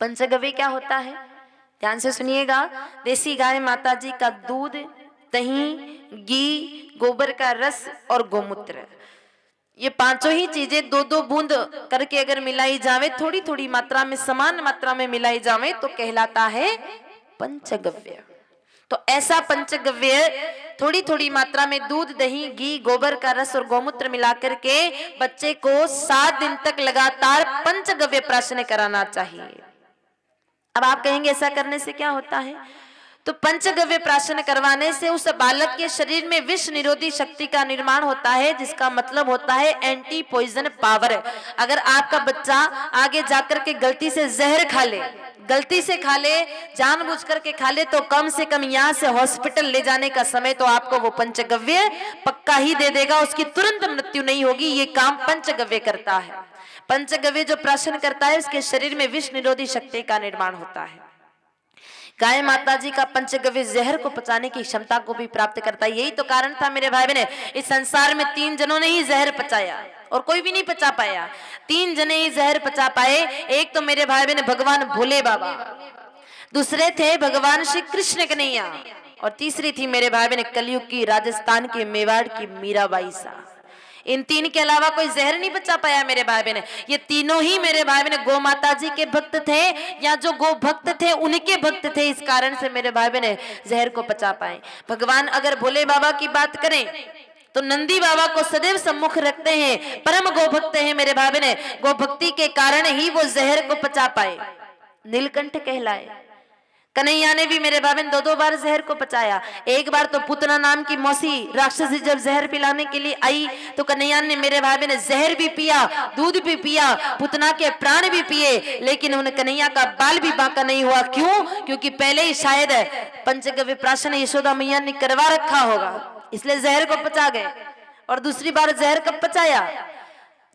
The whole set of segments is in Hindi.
पंचगव्य क्या होता है, ध्यान से सुनिएगा। देसी गाय माता जी का दूध, दही, घी, गोबर का रस और गोमूत्र, ये पांचों ही चीजें दो दो बूंद करके अगर मिलाई जावे, थोड़ी थोड़ी मात्रा में, समान मात्रा में मिलाई जावे तो कहलाता है पंचगव्य। तो ऐसा पंचगव्य थोड़ी थोड़ी मात्रा में दूध, दही, घी, गोबर का रस और गोमूत्र मिलाकर के बच्चे को 7 दिन तक लगातार पंचगव्य प्राशन कराना चाहिए। अब आप कहेंगे ऐसा करने से क्या होता है? तो पंचगव्य प्राशन करवाने से उस बालक के शरीर में विष निरोधी शक्ति का निर्माण होता है, जिसका मतलब होता है एंटी पॉइजन पावर। अगर आपका बच्चा आगे जाकर के गलती से जहर खा ले, गलती से खा ले, जानबूझ करके खा ले, तो कम से कम यहाँ से हॉस्पिटल ले जाने का समय तो आपको वो पंचगव्य पक्का ही दे देगा, उसकी तुरंत मृत्यु नहीं होगी। ये काम पंचगव्य करता है। पंचगव्य जो प्राशन करता है उसके शरीर में विष निरोधी शक्ति का निर्माण होता है। गाय माता जी का पंचगव्य जहर को पचाने की क्षमता को भी प्राप्त करता है। यही तो कारण था मेरे भाई बहन, इस संसार में 3 जनों ने ही जहर पचाया और कोई भी नहीं पचा पाया। 3 जने ही जहर पचा पाए। एक तो मेरे भाई बहन भगवान भोले बाबा, दूसरे थे भगवान श्री कृष्ण कन्हैया, और तीसरी थी मेरे भाई बहन कलयुग की, राजस्थान के मेवाड़ की मीराबाई साहब। इन 3 के अलावा कोई जहर नहीं बचा पाया मेरे भाई बहन। ये तीनों ही मेरे भाई बहन गौ माता जी के भक्त थे, या जो गो भक्त थे उनके भक्त थे, इस कारण से मेरे भाई बहन जहर को पचा पाए। भगवान अगर भोले बाबा की बात करें तो नंदी बाबा को सदैव सम्मुख रखते हैं, परम गो भक्त हैं मेरे भाई बहन। गो भक्ति के कारण ही वो जहर को पचा पाए, नीलकंठ कहलाए। कन्हैया ने भी मेरे भाई 2-2 बार जहर को पचाया। एक बार तो पुतना नाम की मौसी राक्षसी जब जहर पिलाने के लिए आई तो कन्हैया ने मेरे भाई ने जहर भी पिया, दूध भी पिया, पुतना के प्राण भी पिए, लेकिन उन कन्हैया का बाल भी बांका नहीं हुआ। क्यों? क्योंकि पहले ही शायद पंचगव्य प्राशन यशोदा मैया ने करवा रखा होगा, इसलिए जहर को पचा गए। और दूसरी बार जहर कब पचाया?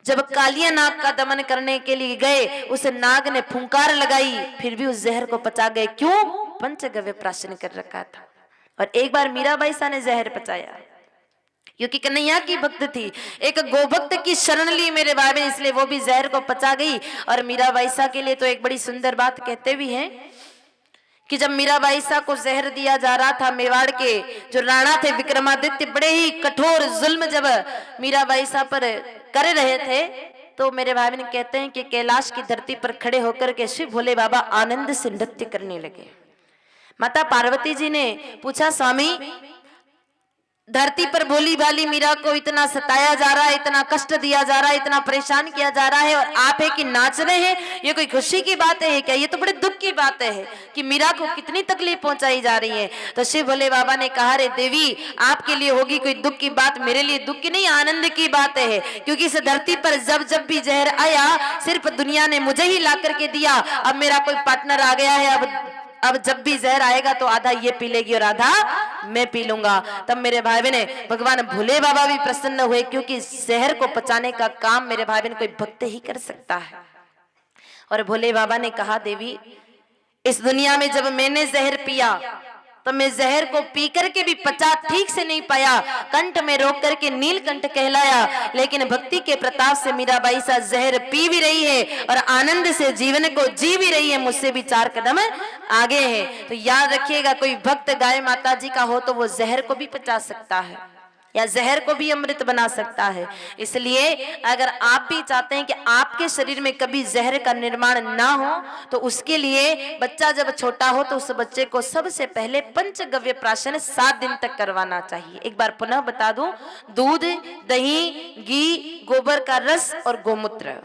जब कालिया नाग का दमन करने के लिए गए, उस नाग ने फुंकार लगाई, फिर भी उस जहर को पचा गए। क्यों? पंचगव्य प्राशन कर रखा था। और एक बार मीराबाई सा ने जहर पचाया, क्योंकि कन्हैया की भक्त थी, एक गोभक्त की शरण ली मेरे भाई, इसलिए वो भी जहर को पचा गई। और मीराबाई सा के लिए तो एक बड़ी सुंदर बात कहते भी हैं कि जब मीराबाई सा को जहर दिया जा रहा था, मेवाड़ के जो राणा थे विक्रमादित्य बड़े ही कठोर जुल्म जब मीराबाई सा पर कर रहे थे, तो मेरे भाई बहन कहते हैं कि कैलाश की धरती पर खड़े होकर के शिव भोले बाबा आनंद से नृत्य करने लगे। माता पार्वती जी ने पूछा, स्वामी धरती पर भोली भाली मीरा को इतना सताया जा रहा है, इतना कष्ट दिया जा रहा है, इतना परेशान किया जा रहा है, और आप है कि नाच रहे हैं, ये कोई खुशी की बात है क्या? ये तो बड़े दुख की बात है कि मीरा को कितनी तकलीफ पहुंचाई जा रही है। तो शिव भोले बाबा ने कहा, रे देवी, आपके लिए होगी कोई दुख की बात, मेरे लिए दुख की नहीं, आनंद की बात है। क्योंकि इस धरती पर जब जब भी जहर आया, सिर्फ दुनिया ने मुझे ही ला करके दिया। अब मेरा कोई पार्टनर आ गया है, अब जब भी जहर आएगा तो आधा ये पी लेगी और आधा मैं पी लूंगा। तब मेरे भाई बहन भगवान भोले बाबा भी प्रसन्न हुए, क्योंकि जहर को पचाने का काम मेरे भाई बहन कोई भक्त ही कर सकता है। और भोले बाबा ने कहा, देवी, इस दुनिया में जब मैंने जहर पिया तो मैं जहर को पी करके भी पचा ठीक से नहीं पाया, कंठ में रोक करके नीलकंठ कहलाया। लेकिन भक्ति के प्रताप से मीराबाई सा जहर पी भी रही है और आनंद से जीवन को जी भी रही है, मुझसे भी 4 कदम आगे है। तो याद रखिएगा, कोई भक्त गाय माता जी का हो तो वो जहर को भी पचा सकता है या जहर को भी अमृत बना सकता है। इसलिए अगर आप भी चाहते हैं कि आपके शरीर में कभी जहर का निर्माण ना हो, तो उसके लिए बच्चा जब छोटा हो तो उस बच्चे को सबसे पहले पंचगव्य प्राशन 7 दिन तक करवाना चाहिए। एक बार पुनः बता दूं, दूध, दही, घी, गोबर का रस और गोमूत्र,